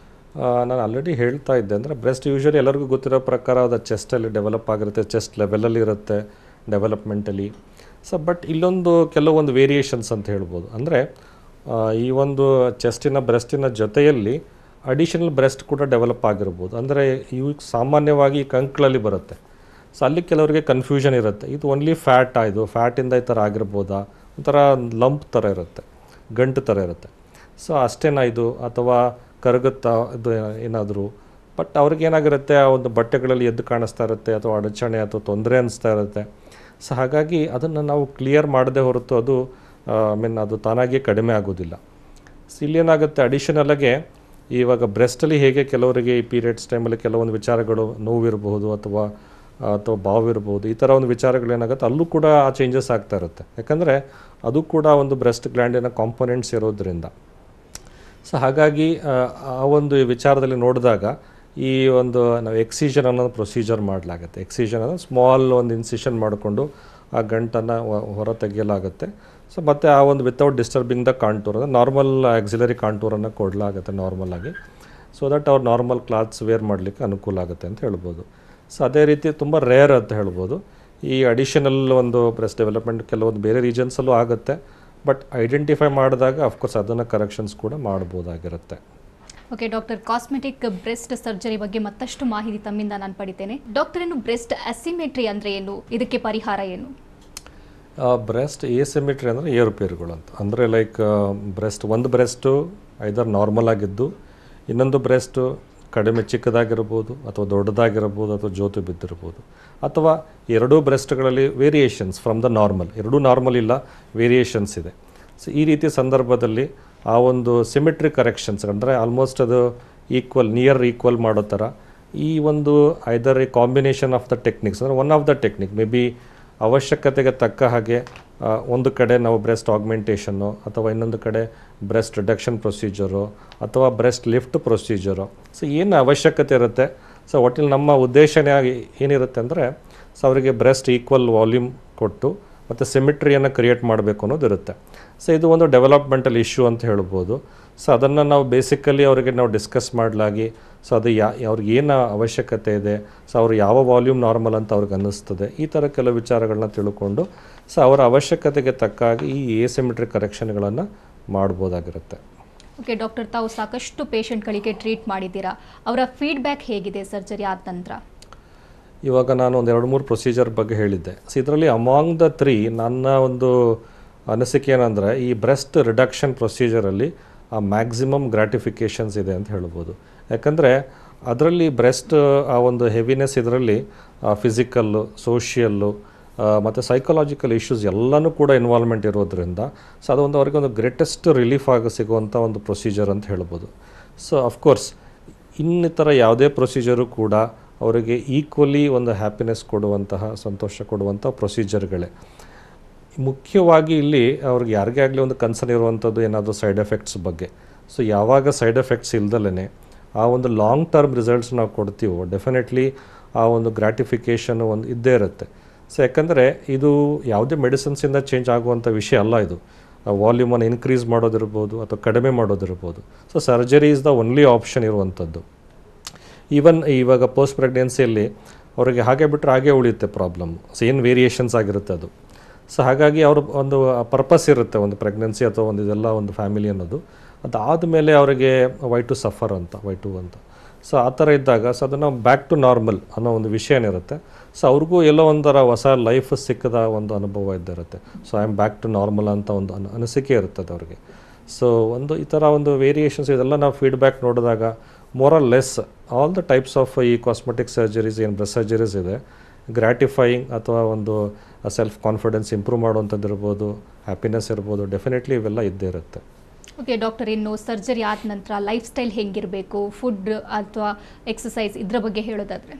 Speaker 2: ನಾನು ಆಲ್ರೆಡಿ ಹೇಳ್ತಾ ಇದ್ದೆ ಅಂದರೆ ಬ್ರೆಸ್ಟ್ ಯೂಶ್ವಲಿ ಎಲ್ಲರಿಗೂ ಗೊತ್ತಿರೋ ಪ್ರಕಾರ ಅದು ಚೆಸ್ಟಲ್ಲಿ ಡೆವಲಪ್ ಆಗಿರುತ್ತೆ, ಚೆಸ್ಟ್ ಲೆವೆಲಲ್ಲಿ ಇರುತ್ತೆ ಡೆವಲಪ್ಮೆಂಟಲಿ. ಸೊ ಬಟ್ ಇಲ್ಲೊಂದು ಕೆಲವೊಂದು ವೇರಿಯೇಷನ್ಸ್ ಅಂತ ಹೇಳ್ಬೋದು. ಅಂದರೆ ಈ ಒಂದು ಬ್ರೆಸ್ಟಿನ ಜೊತೆಯಲ್ಲಿ ಅಡಿಷನಲ್ ಬ್ರೆಸ್ಟ್ ಕೂಡ ಡೆವಲಪ್ ಆಗಿರ್ಬೋದು. ಅಂದರೆ ಇವು ಸಾಮಾನ್ಯವಾಗಿ ಈ ಕಂಕ್ಳಲ್ಲಿ ಬರುತ್ತೆ. ಸೊ ಅಲ್ಲಿ ಕೆಲವರಿಗೆ ಕನ್ಫ್ಯೂಷನ್ ಇರುತ್ತೆ, ಇದು ಓನ್ಲಿ ಇದು ಫ್ಯಾಟಿಂದ ಈ ಥರ ಆಗಿರ್ಬೋದಾ, ಒಂಥರ ಲಂಪ್ ಥರ ಇರುತ್ತೆ, ಗಂಟು ಥರ ಇರುತ್ತೆ. ಸೊ ಅಷ್ಟೇನಾ ಇದು ಅಥವಾ ಕರಗುತ್ತಾ ಇದು ಏನಾದರೂ. ಬಟ್ ಅವ್ರಿಗೇನಾಗಿರುತ್ತೆ, ಆ ಒಂದು ಬಟ್ಟೆಗಳಲ್ಲಿ ಎದ್ದು ಕಾಣಿಸ್ತಾ ಇರುತ್ತೆ ಅಥವಾ ಅಡಚಣೆ ಅಥವಾ ತೊಂದರೆ ಅನಿಸ್ತಾ ಇರುತ್ತೆ. ಸೊ ಹಾಗಾಗಿ ಅದನ್ನು ನಾವು ಕ್ಲಿಯರ್ ಮಾಡದೆ ಹೊರತು ಅದು ಅದು ತಾನಾಗಿಯೇ ಕಡಿಮೆ ಆಗೋದಿಲ್ಲ. ಸೊ ಇಲ್ಲೇನಾಗುತ್ತೆ, ಅಡಿಷನಲಾಗೆ ಇವಾಗ ಬ್ರೆಸ್ಟಲ್ಲಿ ಹೇಗೆ ಕೆಲವರಿಗೆ ಈ ಪೀರಿಯಡ್ಸ್ ಟೈಮಲ್ಲಿ ಕೆಲವೊಂದು ವಿಚಾರಗಳು ನೋವಿರಬಹುದು ಅಥವಾ ಬಾವಿರ್ಬೋದು, ಈ ಥರ ಒಂದು ವಿಚಾರಗಳೇನಾಗುತ್ತೆ ಅಲ್ಲೂ ಕೂಡ ಆ ಚೇಂಜಸ್ ಆಗ್ತಾ ಇರುತ್ತೆ. ಯಾಕಂದರೆ ಅದು ಕೂಡ ಒಂದು ಬ್ರೆಸ್ಟ್ ಗ್ಲ್ಯಾಂಡಿನ ಕಾಂಪೊನೆಂಟ್ಸ್ ಇರೋದ್ರಿಂದ. ಸೊ ಹಾಗಾಗಿ ಆ ಒಂದು ವಿಚಾರದಲ್ಲಿ ನೋಡಿದಾಗ ಈ ಒಂದು ನಾವು ಎಕ್ಸಿಷನ್ ಅನ್ನೋದು ಪ್ರೊಸೀಜರ್ ಮಾಡಲಾಗುತ್ತೆ. ಎಕ್ಸಿಷನ್ ಅಂದರೆ ಸ್ಮಾಲ್ ಒಂದು ಇನ್ಸಿಷನ್ ಮಾಡಿಕೊಂಡು ಆ ಗಂಟನ್ನು ಹೊರ ತೆಗೆಯಲಾಗುತ್ತೆ. ಸೊ ಮತ್ತು ಆ ಒಂದು ವಿತೌಟ್ ಡಿಸ್ಟರ್ಬಿಂಗ್ ದ ಕಾಂಟೂರ್ ಅಂದರೆ ನಾರ್ಮಲ್ ಆಕ್ಸಿಲರಿ ಕಾಂಟೂರನ್ನು ಕೊಡಲಾಗುತ್ತೆ ನಾರ್ಮಲಾಗಿ. ಸೊ ದಟ್ ಅವ್ರು ನಾರ್ಮಲ್ ಕ್ಲಾತ್ಸ್ ವೇರ್ ಮಾಡಲಿಕ್ಕೆ ಅನುಕೂಲ ಆಗುತ್ತೆ ಅಂತ ಹೇಳ್ಬೋದು. ಸೊ ಅದೇ ರೀತಿ ತುಂಬ ರೇರ್ ಅಂತ ಹೇಳ್ಬೋದು ಈ ಅಡಿಷನಲ್ ಒಂದು ಬ್ರೆಸ್ಟ್ ಡೆವಲಪ್ಮೆಂಟ್. ಕೆಲವೊಂದು ಬೇರೆ ರೀಜನ್ಸಲ್ಲೂ ಆಗುತ್ತೆ, ಬಟ್ ಐಡೆಂಟಿಫೈ ಮಾಡಿದಾಗ ಅಫ್ಕೋರ್ಸ್ ಅದನ್ನು ಕರೆಕ್ಷನ್ಸ್ ಕೂಡ ಮಾಡ್ಬೋದಾಗಿರುತ್ತೆ.
Speaker 1: Okay doctor, cosmetic breast surgery ಬಗ್ಗೆ ಮತ್ತಷ್ಟು ಮಾಹಿತಿ ತಮ್ಮಿಂದ ನಾನು ಪಡಿತೇನೆ. ಡಾಕ್ಟರ್, ಏನು ಬ್ರೆಸ್ಟ್ ಅಸಿಮೆಟ್ರಿ ಅಂದರೆ ಏನು, ಇದಕ್ಕೆ ಪರಿಹಾರ ಏನು?
Speaker 2: ಬ್ರೆಸ್ಟ್ ಎಸಿಮೆಟ್ರಿ ಅಂದರೆ ಏರುಪೇರುಗಳು ಅಂತ. ಅಂದರೆ ಲೈಕ್ ಒಂದು ಬ್ರೆಸ್ಟು ಐದರ್ ನಾರ್ಮಲ್ ಆಗಿದ್ದು, ಇನ್ನೊಂದು ಬ್ರೆಸ್ಟು ಕಡಿಮೆ ಚಿಕ್ಕದಾಗಿರ್ಬೋದು ಅಥವಾ ದೊಡ್ಡದಾಗಿರ್ಬೋದು ಅಥವಾ ಜೋತು ಬಿದ್ದಿರ್ಬೋದು, ಅಥವಾ ಎರಡೂ ಬ್ರೆಸ್ಟ್ಗಳಲ್ಲಿ ವೇರಿಯೇಷನ್ಸ್ ಫ್ರಮ್ ದ ನಾರ್ಮಲ್, ಎರಡೂ ನಾರ್ಮಲ್ ಇಲ್ಲ, ವೇರಿಯೇಷನ್ಸ್ ಇದೆ. ಸೊ ಈ ರೀತಿಯ ಸಂದರ್ಭದಲ್ಲಿ ಆ ಒಂದು ಸಿಮೆಟ್ರಿ ಕರೆಕ್ಷನ್ಸ್ ಅಂದರೆ ಆಲ್ಮೋಸ್ಟ್ ಅದು ನಿಯರ್ ಈಕ್ವಲ್ ಮಾಡೋ ಥರ ಈ ಒಂದು either a combination of the techniques ಅಂದರೆ one of the technique may be ಅವಶ್ಯಕತೆಗೆ ತಕ್ಕ ಹಾಗೆ ಒಂದು ಕಡೆ ನಾವು ಬ್ರೆಸ್ಟ್ ಆಗ್ಮೆಂಟೇಷನ್ನು ಅಥವಾ ಇನ್ನೊಂದು ಕಡೆ ಬ್ರೆಸ್ಟ್ ರಿಡಕ್ಷನ್ ಪ್ರೊಸೀಜರು ಅಥವಾ ಬ್ರೆಸ್ಟ್ ಲಿಫ್ಟ್ ಪ್ರೊಸೀಜರು. ಸೊ ಏನು ಅವಶ್ಯಕತೆ ಇರುತ್ತೆ, ಸೊ ಒಟ್ಟಿನಲ್ಲಿ ನಮ್ಮ ಉದ್ದೇಶನೇ ಏನಿರುತ್ತೆ ಅಂದರೆ ಸೊ ಅವರಿಗೆ ಬ್ರೆಸ್ಟ್ ಈಕ್ವಲ್ ವಾಲ್ಯೂಮ್ ಕೊಟ್ಟು ಮತ್ತು ಸಿಮಿಟ್ರಿಯನ್ನು ಕ್ರಿಯೇಟ್ ಮಾಡಬೇಕು ಅನ್ನೋದಿರುತ್ತೆ. ಸೊ ಇದು ಒಂದು ಡೆವಲಪ್ಮೆಂಟಲ್ ಇಶ್ಯೂ ಅಂತ ಹೇಳ್ಬೋದು. ಸೊ ಅದನ್ನು ನಾವು ಬೇಸಿಕಲಿ ಅವರಿಗೆ ನಾವು ಡಿಸ್ಕಸ್ ಮಾಡಲಾಗಿ ಸೊ ಅದು ಅವ್ರಿಗೆ ಏನು ಅವಶ್ಯಕತೆ ಇದೆ, ಸೊ ಅವರು ಯಾವ ವಾಲ್ಯೂಮ್ ನಾರ್ಮಲ್ ಅಂತ ಅವ್ರಿಗೆ ಅನ್ನಿಸ್ತದೆ, ಈ ಥರ ಕೆಲವು ವಿಚಾರಗಳನ್ನ ತಿಳ್ಕೊಂಡು ಸೊ ಅವರ ಅವಶ್ಯಕತೆಗೆ ತಕ್ಕಾಗಿ ಈ ಎಸಿಮೆಟ್ರಿಕ್ ಕರೆಕ್ಷನ್ಗಳನ್ನು ಮಾಡ್ಬೋದಾಗಿರುತ್ತೆ.
Speaker 1: ಓಕೆ ಡಾಕ್ಟರ್, ತಾವು ಸಾಕಷ್ಟು ಪೇಷಂಟ್ಗಳಿಗೆ ಟ್ರೀಟ್ ಮಾಡಿದ್ದೀರಾ, ಅವರ ಫೀಡ್ಬ್ಯಾಕ್ ಹೇಗಿದೆ ಸರ್ಜರಿ ಆದ ನಂತರ?
Speaker 2: ಇವಾಗ ನಾನು ಒಂದು 2-3 ಪ್ರೊಸೀಜರ್ ಬಗ್ಗೆ ಹೇಳಿದ್ದೆ. ಸೊ ಇದರಲ್ಲಿ ಅಮಾಂಗ್ ದ 3 ನನ್ನ ಒಂದು ಅನಿಸಿಕೆ ಏನಂದರೆ ಈ ಬ್ರೆಸ್ಟ್ ರಿಡಕ್ಷನ್ ಪ್ರೊಸೀಜರಲ್ಲಿ ಆ ಮ್ಯಾಕ್ಸಿಮಮ್ ಗ್ರಾಟಿಫಿಕೇಷನ್ಸ್ ಇದೆ ಅಂತ ಹೇಳ್ಬೋದು. ಯಾಕಂದರೆ ಅದರಲ್ಲಿ ಬ್ರೆಸ್ಟ್ ಆ ಒಂದು ಹೆವಿನೆಸ್ ಇದರಲ್ಲಿ ಫಿಸಿಕಲ್ಲು, ಸೋಷಿಯಲ್ಲು ಮತ್ತು ಸೈಕಲಾಜಿಕಲ್ ಇಶ್ಯೂಸ್ ಎಲ್ಲನೂ ಕೂಡ ಇನ್ವಾಲ್ವ್ಮೆಂಟ್ ಇರೋದ್ರಿಂದ ಸೊ ಅದೊಂದು ಅವ್ರಿಗೆ ಒಂದು ಗ್ರೇಟೆಸ್ಟ್ ರಿಲೀಫ್ ಆಗಿ ಸಿಗುವಂಥ ಒಂದು ಪ್ರೊಸೀಜರ್ ಅಂತ ಹೇಳ್ಬೋದು. ಸೊ ಅಫ್ಕೋರ್ಸ್ ಇನ್ನಿತರ ಯಾವುದೇ ಪ್ರೊಸೀಜರು ಕೂಡ ಅವರಿಗೆ ಈಕ್ವಲಿ ಒಂದು ಹ್ಯಾಪಿನೆಸ್ ಕೊಡುವಂತಹ, ಸಂತೋಷ ಕೊಡುವಂಥ ಪ್ರೊಸೀಜರ್ಗಳೇ. ಮುಖ್ಯವಾಗಿ ಇಲ್ಲಿ ಅವ್ರಿಗೆ ಯಾರಿಗೇ ಆಗಲಿ ಒಂದು ಕನ್ಸರ್ನ್ ಇರುವಂಥದ್ದು ಏನಾದರೂ ಸೈಡ್ ಎಫೆಕ್ಟ್ಸ್ ಬಗ್ಗೆ. ಸೊ ಯಾವಾಗ ಸೈಡ್ ಎಫೆಕ್ಟ್ಸ್ ಇಲ್ದಲೇ ಆ ಒಂದು ಲಾಂಗ್ ಟರ್ಮ್ ರಿಸಲ್ಟ್ಸ್ ನಾವು ಕೊಡ್ತೀವೋ ಡೆಫಿನೆಟ್ಲಿ ಆ ಒಂದು ಗ್ರಾಟಿಫಿಕೇಷನ್ ಒಂದು ಇದ್ದೇ ಇರುತ್ತೆ. ಸೊ ಯಾಕಂದರೆ ಇದು ಯಾವುದೇ ಮೆಡಿಸಿನ್ಸಿಂದ ಚೇಂಜ್ ಆಗುವಂಥ ವಿಷಯ ಅಲ್ಲ. ಇದು ವಾಲ್ಯೂಮನ್ನು ಇನ್ಕ್ರೀಸ್ ಮಾಡೋದಿರ್ಬೋದು ಅಥವಾ ಕಡಿಮೆ ಮಾಡೋದಿರ್ಬೋದು. So surgery is the only option ಇರುವಂಥದ್ದು. ಈವನ್ ಇವಾಗ ಪೋಸ್ಟ್ ಪ್ರೆಗ್ನೆನ್ಸಿಯಲ್ಲಿ ಅವರಿಗೆ ಹಾಗೆ ಬಿಟ್ಟರೆ ಹಾಗೆ ಉಳಿಯುತ್ತೆ ಪ್ರಾಬ್ಲಮ್. ಸೊ ಏನು ವೇರಿಯೇಷನ್ಸ್ ಆಗಿರುತ್ತೆ ಅದು. ಸೊ ಹಾಗಾಗಿ ಅವ್ರ ಒಂದು ಪರ್ಪಸ್ ಇರುತ್ತೆ, ಒಂದು ಪ್ರೆಗ್ನೆನ್ಸಿ ಅಥವಾ ಒಂದು ಇದೆಲ್ಲ ಒಂದು ಫ್ಯಾಮಿಲಿ ಅನ್ನೋದು. ಅದಾದಮೇಲೆ ಅವರಿಗೆ ವೈ ಟು ಸಫರ್ ಅಂತ, ವೈ ಟು ಅಂತ. ಸೊ ಆ ಥರ ಇದ್ದಾಗ ಸೊ ಅದನ್ನು ಬ್ಯಾಕ್ ಟು ನಾರ್ಮಲ್ ಅನ್ನೋ ಒಂದು ವಿಷಯ ಏನಿರುತ್ತೆ, ಸೊ ಅವ್ರಿಗೂ ಎಲ್ಲೋ ಒಂಥರ ಹೊಸ ಲೈಫ್ ಸಿಕ್ಕದ ಒಂದು ಅನುಭವ ಇದ್ದಿರುತ್ತೆ. So I am back to normal ಅಂತ ಒಂದು ಅನಿಸಿಕೆ ಇರ್ತದೆ ಅವ್ರಿಗೆ. ಸೊ ಒಂದು ಈ ಥರ ಒಂದು ವೇರಿಯೇಷನ್ಸ್ ಇದೆಲ್ಲ ನಾವು ಫೀಡ್ಬ್ಯಾಕ್ ನೋಡಿದಾಗ more or less all the types of ಈ ಕಾಸ್ಮೆಟಿಕ್ ಸರ್ಜರೀಸ್ ಏನು ಬ್ರೆಸ್ಟ್ ಸರ್ಜರೀಸ್ ಇದೆ, ಗ್ರ್ಯಾಟಿಫೈಯಿಂಗ್ ಅಥವಾ ಒಂದು ಸೆಲ್ಫ್ ಕಾನ್ಫಿಡೆನ್ಸ್ ಇಂಪ್ರೂವ್ ಮಾಡುವಂಥದ್ದು ಇರ್ಬೋದು, ಹ್ಯಾಪಿನೆಸ್ ಇರ್ಬೋದು, ಡೆಫಿನೆಟ್ಲಿ ಇವೆಲ್ಲ ಇದ್ದೇ ಇರುತ್ತೆ.
Speaker 1: ಓಕೆ ಡಾಕ್ಟರ್, ಇನ್ನು ಸರ್ಜರಿ ಆದ ನಂತರ ಲೈಫ್ ಸ್ಟೈಲ್ ಹೆಂಗಿರಬೇಕು, ಫುಡ್ ಅಥವಾ ಎಕ್ಸಸೈಸ್ ಇದರ ಬಗ್ಗೆ ಹೇಳೋದಾದರೆ?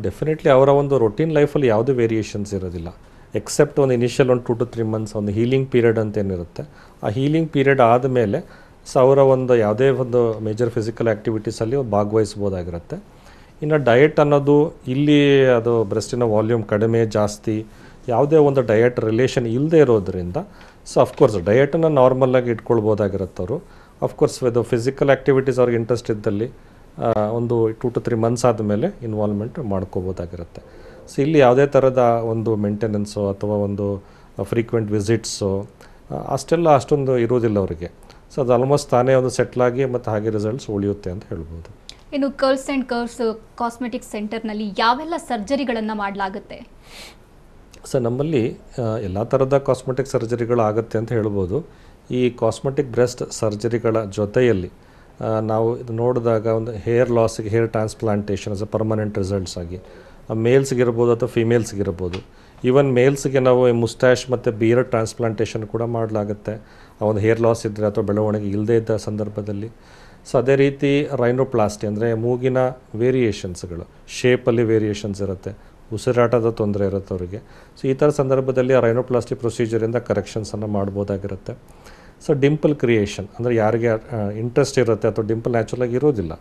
Speaker 2: ಡೆಫಿನೆಟ್ಲಿ ಅವರ ಒಂದು ರೊಟೀನ್ ಲೈಫಲ್ಲಿ ಯಾವುದೇ ವೇರಿಯೇಷನ್ಸ್ ಇರೋದಿಲ್ಲ, ಎಕ್ಸೆಪ್ಟ್ ಒಂದು ಇನಿಷಿಯಲ್ ಒಂದು 2 to 3 ಮಂತ್ಸ್ ಒಂದು ಹೀಲಿಂಗ್ ಪೀರಿಯಡ್ ಅಂತ ಏನಿರುತ್ತೆ. ಆ ಹೀಲಿಂಗ್ ಪೀರಿಯಡ್ ಆದಮೇಲೆ ಸೊ ಅವರ ಒಂದು ಯಾವುದೇ ಒಂದು ಮೇಜರ್ ಫಿಸಿಕಲ್ ಆ್ಯಕ್ಟಿವಿಟೀಸಲ್ಲಿ ಭಾಗವಹಿಸ್ಬೋದಾಗಿರುತ್ತೆ. ಇನ್ನು ಡಯಟ್ ಅನ್ನೋದು ಇಲ್ಲಿ ಅದು ಬ್ರೆಸ್ಟಿನ ವಾಲ್ಯೂಮ್ ಕಡಿಮೆ ಜಾಸ್ತಿ ಯಾವುದೇ ಒಂದು ಡಯಟ್ ರಿಲೇಷನ್ ಇಲ್ಲದೆ ಇರೋದ್ರಿಂದ ಸೊ ಅಫ್ಕೋರ್ಸ್ ಡಯಟನ್ನು ನಾರ್ಮಲಾಗಿ ಇಟ್ಕೊಳ್ಬೋದಾಗಿರುತ್ತೆ ಅವರು. ಅಫ್ಕೋರ್ಸ್ ಇದು ಫಿಸಿಕಲ್ ಆ್ಯಕ್ಟಿವಿಟೀಸ್ ಅವ್ರಿಗೆ ಇಂಟ್ರೆಸ್ಟ್ ಇದ್ದಲ್ಲಿ ಒಂದು 2 to 3 ಮಂತ್ಸ್ ಆದಮೇಲೆ ಇನ್ವಾಲ್ವ್ಮೆಂಟ್ ಮಾಡ್ಕೋಬೋದಾಗಿರುತ್ತೆ. ಸೊ ಇಲ್ಲಿ ಯಾವುದೇ ಥರದ ಒಂದು ಮೇಂಟೆನೆನ್ಸು ಅಥವಾ ಒಂದು ಫ್ರೀಕ್ವೆಂಟ್ ವಿಸಿಟ್ಸು ಅಷ್ಟೊಂದು ಇರೋದಿಲ್ಲ ಅವರಿಗೆ. ಸೊ ಅದು ಆಲ್ಮೋಸ್ಟ್ ತಾನೇ ಒಂದು ಸೆಟ್ಲಾಗಿ ಮತ್ತು ಹಾಗೆ ರಿಸಲ್ಟ್ಸ್ ಉಳಿಯುತ್ತೆ ಅಂತ ಹೇಳ್ಬೋದು.
Speaker 1: ಇನ್ನು ಕರ್ಲ್ಸ್ ಆ್ಯಂಡ್ ಕರ್ವ್ಸ್ ಕಾಸ್ಮೆಟಿಕ್ ಸೆಂಟರ್ನಲ್ಲಿ ಯಾವೆಲ್ಲ ಸರ್ಜರಿಗಳನ್ನು ಮಾಡಲಾಗುತ್ತೆ?
Speaker 2: ಸೊ ನಮ್ಮಲ್ಲಿ ಎಲ್ಲ ಥರದ ಕಾಸ್ಮೆಟಿಕ್ ಸರ್ಜರಿಗಳು ಆಗುತ್ತೆ ಅಂತ ಹೇಳ್ಬೋದು. ಈ ಕಾಸ್ಮೆಟಿಕ್ ಬ್ರೆಸ್ಟ್ ಸರ್ಜರಿಗಳ ಜೊತೆಯಲ್ಲಿ ನಾವು ಇದು ನೋಡಿದಾಗ ಒಂದು ಹೇರ್ ಲಾಸಿಗೆ hair transplantation as a permanent results ಆಗಿ ಮೇಲ್ಸ್ಗಿರ್ಬೋದು ಅಥವಾ ಫಿಮೇಲ್ಸ್ಗಿರ್ಬೋದು. ಈವನ್ ಮೇಲ್ಸ್ಗೆ ನಾವು ಮುಸ್ಟ್ಯಾಶ್ ಮತ್ತು ಬಿಯರ್ಡ್ ಟ್ರಾನ್ಸ್ಪ್ಲಾಂಟೇಷನ್ ಕೂಡ ಮಾಡಲಾಗುತ್ತೆ, ಆ ಒಂದು ಹೇರ್ ಲಾಸ್ ಇದ್ದರೆ ಅಥವಾ ಬೆಳವಣಿಗೆ ಇಲ್ಲದೇ ಇದ್ದ ಸಂದರ್ಭದಲ್ಲಿ. ಸೊ ಅದೇ ರೀತಿ ರೈನೋಪ್ಲಾಸ್ಟಿ ಅಂದರೆ ಮೂಗಿನ ವೇರಿಯೇಷನ್ಸ್ಗಳು, ಶೇಪಲ್ಲಿ ವೇರಿಯೇಷನ್ಸ್ ಇರುತ್ತೆ, ಉಸಿರಾಟದ ತೊಂದರೆ ಇರುತ್ತೆ ಅವರಿಗೆ. ಸೊ ಈ ಥರ ಸಂದರ್ಭದಲ್ಲಿ ಆ ರೈನೋಪ್ಲಾಸ್ಟಿ ಪ್ರೊಸೀಜರಿಂದ ಕರೆಕ್ಷನ್ಸನ್ನು ಮಾಡ್ಬೋದಾಗಿರುತ್ತೆ. ಸೊ ಡಿಂಪಲ್ ಕ್ರಿಯೇಷನ್ ಅಂದರೆ ಯಾರಿಗೆ ಇಂಟ್ರೆಸ್ಟ್ ಇರುತ್ತೆ ಅಥವಾ ಡಿಂಪಲ್ ನ್ಯಾಚುರಲಾಗಿ ಇರೋದಿಲ್ಲ,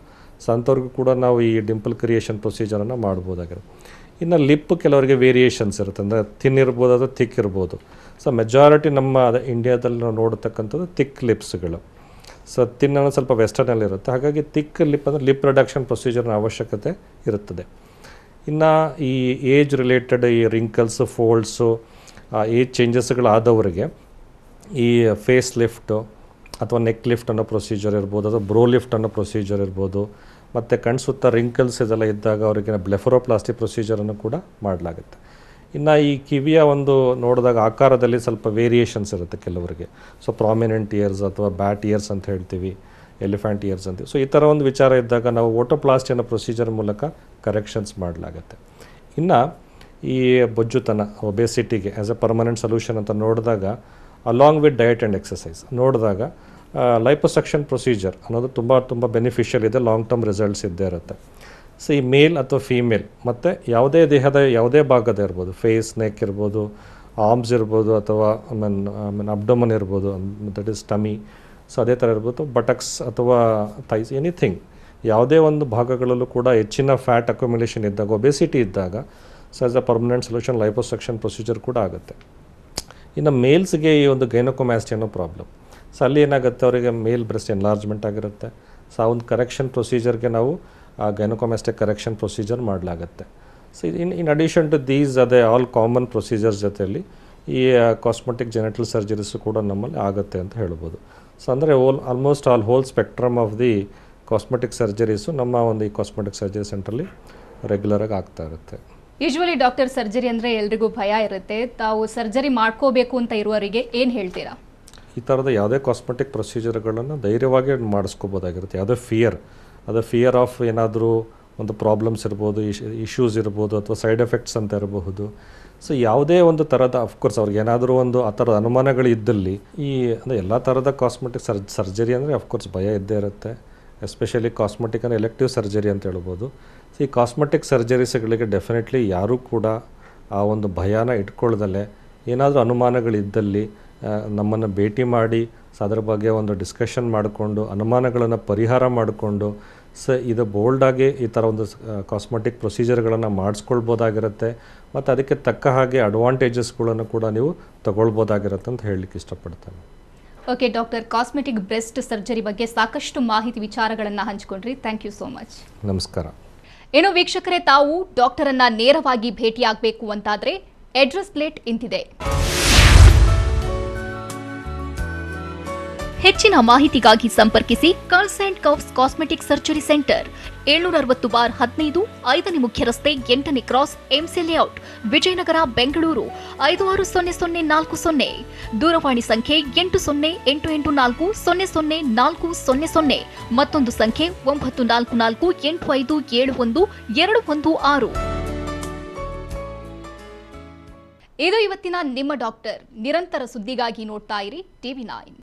Speaker 2: ಸೊ ಅಂಥವ್ರಿಗೂ ಕೂಡ ನಾವು ಈ ಡಿಂಪಲ್ ಕ್ರಿಯೇಷನ್ ಪ್ರೊಸೀಜರನ್ನು ಮಾಡ್ಬೋದಾಗಿರುತ್ತೆ. ಇನ್ನು ಲಿಪ್ ಕೆಲವರಿಗೆ ವೇರಿಯೇಷನ್ಸ್ ಇರುತ್ತೆ, ಅಂದರೆ ಥಿನ್ ಇರ್ಬೋದು ಅಥವಾ ಥಿಕ್ ಇರ್ಬೋದು. ಸೊ ಮೆಜಾರಿಟಿ ನಮ್ಮ ಇಂಡಿಯಾದಲ್ಲಿ ನಾವು ನೋಡ್ತಕ್ಕಂಥದ್ದು ಥಿಕ್ ಲಿಪ್ಸ್ಗಳು. ಸೊ ಥಿನ್ ಅನ್ನೋದು ಸ್ವಲ್ಪ ವೆಸ್ಟರ್ನಲ್ಲಿರುತ್ತೆ, ಹಾಗಾಗಿ ಥಿಕ್ ಲಿಪ್ ಅಂದರೆ ಲಿಪ್ ರಿಡಕ್ಷನ್ ಪ್ರೊಸೀಜರ್ನ ಅವಶ್ಯಕತೆ ಇರುತ್ತದೆ. ಇನ್ನು ಈ ಏಜ್ ರಿಲೇಟೆಡ್ ಈ ರಿಂಕಲ್ಸು ಫೋಲ್ಡ್ಸು ಏಜ್ ಚೇಂಜಸ್ಗಳಾದವರಿಗೆ ಈ ಫೇಸ್ ಲಿಫ್ಟು ಅಥವಾ ನೆಕ್ ಲಿಫ್ಟ್ ಅನ್ನೋ ಪ್ರೊಸೀಜರ್ ಇರ್ಬೋದು, ಅಥವಾ ಬ್ರೋ ಲಿಫ್ಟ್ ಅನ್ನೋ ಪ್ರೊಸೀಜರ್ ಇರ್ಬೋದು. ಮತ್ತು ಕಣ್ಸುತ್ತ ರಿಂಕಲ್ಸ್ ಇದೆಲ್ಲ ಇದ್ದಾಗ ಅವರಿಗೆ ಬ್ಲೆಫರೋಪ್ಲಾಸ್ಟಿ ಪ್ರೊಸೀಜರನ್ನು ಕೂಡ ಮಾಡಲಾಗುತ್ತೆ. ಇನ್ನು ಈ ಕಿವಿಯ ಒಂದು ನೋಡಿದಾಗ ಆಕಾರದಲ್ಲಿ ಸ್ವಲ್ಪ ವೇರಿಯೇಷನ್ಸ್ ಇರುತ್ತೆ ಕೆಲವರಿಗೆ. ಸೊ ಪ್ರಾಮಿನೆಂಟ್ ಇಯರ್ಸ್ ಅಥವಾ ಬ್ಯಾಟ್ ಇಯರ್ಸ್ ಅಂತ ಹೇಳ್ತೀವಿ, ಎಲಿಫೆಂಟ್ ಇಯರ್ಸ್ ಅಂತೀವಿ. ಸೊ ಈ ಥರ ಒಂದು ವಿಚಾರ ಇದ್ದಾಗ ನಾವು ಓಟೋಪ್ಲಾಸ್ಟಿ ಅನ್ನೋ ಪ್ರೊಸೀಜರ್ ಮೂಲಕ ಕರೆಕ್ಷನ್ಸ್ ಮಾಡಲಾಗುತ್ತೆ. ಇನ್ನು ಈ ಬೊಜ್ಜುತನ ಒಬೆಸಿಟಿಗೆ ಆ್ಯಸ್ ಎ ಪರ್ಮನೆಂಟ್ ಸೊಲ್ಯೂಷನ್ ಅಂತ ನೋಡಿದಾಗ along with diet and exercise ನೋಡಿದಾಗ ಲೈಪೋಸಕ್ಷನ್ ಪ್ರೊಸೀಜರ್ ಅನ್ನೋದು ತುಂಬ ಬೆನಿಫಿಷಿಯಲ್ ಇದೆ, ಲಾಂಗ್ ಟರ್ಮ್ ರಿಸಲ್ಟ್ಸ್ ಇದ್ದೇ ಇರುತ್ತೆ. ಸೊ ಈ ಮೇಲ್ ಅಥವಾ ಫೀಮೇಲ್ ಮತ್ತು ಯಾವುದೇ ದೇಹದ ಯಾವುದೇ ಭಾಗದ ಇರ್ಬೋದು, ಫೇಸ್, ನೆಕ್ ಇರ್ಬೋದು, ಆರ್ಮ್ಸ್ ಇರ್ಬೋದು, ಅಥವಾ ಅಬ್ಡೋಮನ್ ಇರ್ಬೋದು, ದಟ್ ಈಸ್ ಟಮಿ. ಸೊ ಅದೇ ಥರ ಇರ್ಬೋದು, ಬಟಕ್ಸ್ ಅಥವಾ ಥೈಸ್, ಎನಿಥಿಂಗ್ ಯಾವುದೇ ಒಂದು ಭಾಗಗಳಲ್ಲೂ ಕೂಡ ಹೆಚ್ಚಿನ ಫ್ಯಾಟ್ ಅಕ್ಯುಮುಲೇಷನ್ ಇದ್ದಾಗ, ಒಬೆಸಿಟಿ ಇದ್ದಾಗ, so as a permanent solution liposuction procedure ಕೂಡ ಆಗುತ್ತೆ. ಇನ್ನು ಮೇಲ್ಸ್ಗೆ ಈ ಒಂದು ಗೈನಕೋಮ್ಯಾಸ್ಟಿ ಅನ್ನೋ ಪ್ರಾಬ್ಲಮ್. ಸೊ ಅಲ್ಲಿ ಏನಾಗುತ್ತೆ, ಅವರಿಗೆ ಮೇಲ್ ಬ್ರೆಸ್ಟ್ ಎನ್ಲಾರ್ಜ್ಮೆಂಟ್ ಆಗಿರುತ್ತೆ. ಸೊ ಆ ಒಂದು ಕರೆಕ್ಷನ್ ಪ್ರೊಸೀಜರ್ಗೆ ನಾವು ಆ ಗೈನಕೋಮ್ಯಾಸ್ಟಿಕ್ ಕರೆಕ್ಷನ್ ಪ್ರೊಸೀಜರ್ ಮಾಡಲಾಗುತ್ತೆ. So in addition to these ಅದೇ ಆಲ್ ಕಾಮನ್ ಪ್ರೊಸೀಜರ್ಸ್ ಜೊತೆಯಲ್ಲಿ ಈ ಕಾಸ್ಮೆಟಿಕ್ ಜೆನೆಟಲ್ ಸರ್ಜರೀಸು ಕೂಡ ನಮ್ಮಲ್ಲಿ ಆಗುತ್ತೆ ಅಂತ ಹೇಳ್ಬೋದು. ಸೊ ಅಂದರೆ almost whole spectrum of the cosmetic surgeries ನಮ್ಮ ಒಂದು ಈ ಕಾಸ್ಮೆಟಿಕ್ ಸರ್ಜರಿ ಸೆಂಟ್ರಲ್ಲಿ ರೆಗ್ಯುಲರಾಗಿ ಆಗ್ತಾ ಇರುತ್ತೆ.
Speaker 1: ಯೂಶ್ವಲಿ ಡಾಕ್ಟರ್, ಸರ್ಜರಿ ಅಂದರೆ ಎಲ್ರಿಗೂ ಭಯ ಇರುತ್ತೆ, ತಾವು ಸರ್ಜರಿ ಮಾಡ್ಕೋಬೇಕು ಅಂತ ಇರುವವರಿಗೆ ಏನು ಹೇಳ್ತೀರಾ?
Speaker 2: ಈ ಥರದ ಯಾವುದೇ ಕಾಸ್ಮೆಟಿಕ್ ಪ್ರೊಸೀಜರ್ಗಳನ್ನು ಧೈರ್ಯವಾಗಿ ಮಾಡಿಸ್ಕೋಬೋದಾಗಿರುತ್ತೆ. ಯಾವುದೇ ಫಿಯರ್ ಆಫ್ ಏನಾದರೂ ಒಂದು ಪ್ರಾಬ್ಲಮ್ಸ್ ಇರ್ಬೋದು, ಇಶ್ಯೂಸ್ ಇರ್ಬೋದು, ಅಥವಾ ಸೈಡ್ ಎಫೆಕ್ಟ್ಸ್ ಅಂತ ಇರಬಹುದು. ಸೊ ಯಾವುದೇ ಒಂದು ಥರದ ಅಫ್ಕೋರ್ಸ್ ಅವ್ರಿಗೆ ಏನಾದರೂ ಒಂದು ಆ ಥರದ ಅನುಮಾನಗಳು ಇದ್ದಲ್ಲಿ ಈ ಅಂದರೆ ಎಲ್ಲ ಥರದ ಕಾಸ್ಮೆಟಿಕ್ ಸರ್ಜರಿ ಅಂದರೆ ಅಫ್ಕೋರ್ಸ್ ಭಯ ಇದ್ದೇ ಇರುತ್ತೆ. ಎಸ್ಪೆಷಲಿ ಕಾಸ್ಮೆಟಿಕ್ ಅಂದರೆ ಎಲೆಕ್ಟಿವ್ ಸರ್ಜರಿ ಅಂತ ಹೇಳ್ಬೋದು. ಸೊ ಈ ಕಾಸ್ಮೆಟಿಕ್ ಸರ್ಜರೀಸ್ಗಳಿಗೆ ಡೆಫಿನೆಟ್ಲಿ ಯಾರೂ ಕೂಡ ಆ ಒಂದು ಭಯನ ಇಟ್ಕೊಳ್ದಲ್ಲೇ ಏನಾದರೂ ಅನುಮಾನಗಳಿದ್ದಲ್ಲಿ ನಮ್ಮನ್ನು ಭೇಟಿ ಮಾಡಿ ಸೊ ಅದರ ಬಗ್ಗೆ ಒಂದು ಡಿಸ್ಕಷನ್ ಮಾಡಿಕೊಂಡು ಅನುಮಾನಗಳನ್ನು ಪರಿಹಾರ ಮಾಡಿಕೊಂಡು ಸೊ ಇದು ಬೋಲ್ಡಾಗಿ ಈ ಥರ ಒಂದು ಕಾಸ್ಮೆಟಿಕ್ ಪ್ರೊಸೀಜರ್ಗಳನ್ನು ಮಾಡಿಸ್ಕೊಳ್ಬೋದಾಗಿರುತ್ತೆ. ಮತ್ತು ಅದಕ್ಕೆ ತಕ್ಕ ಹಾಗೆ ಅಡ್ವಾಂಟೇಜಸ್ಗಳನ್ನು ಕೂಡ ನೀವು ತಗೊಳ್ಬೋದಾಗಿರುತ್ತೆ ಅಂತ ಹೇಳಲಿಕ್ಕೆ ಇಷ್ಟಪಡ್ತೇನೆ.
Speaker 1: Okay doctor, cosmetic breast surgery ಬಗ್ಗೆ ಸಾಕಷ್ಟು ಮಾಹಿತಿ ವಿಚಾರಗಳನ್ನು ಹಂಚಿಕೊಂಡ್ರಿ. Thank you so much.
Speaker 2: ನಮಸ್ಕಾರ.
Speaker 1: ಏನು ವೀಕ್ಷಕರೇ, ತಾವು ಡಾಕ್ಟರನ್ನು ನೇರವಾಗಿ ಭೇಟಿಯಾಗಬೇಕು ಅಂತಾದರೆ ಅಡ್ರೆಸ್ ಪ್ಲೇಟ್ ಇಂತಿದೆ. ಹೆಚ್ಚಿನ ಮಾಹಿತಿಗಾಗಿ ಸಂಪರ್ಕಿಸಿ curls and curves cosmetic surgery centre 760/15 5ನೇ ಮುಖ್ಯ ರಸ್ತೆ 8ನೇ cross MC layout Vijayanagar Bengaluru 560040. ದೂರವಾಣಿ ಸಂಖ್ಯೆ 8088400400 ಮತ್ತೊಂದು ಸಂಖ್ಯೆ 9448571216. ಇದು ಇವತ್ತಿನ ನಿಮ್ಮ ಡಾಕ್ಟರ್. ನಿರಂತರ ಸುದ್ದಿಗಾಗಿ ನೋಡ್ತಾ ಇರಿ TV9.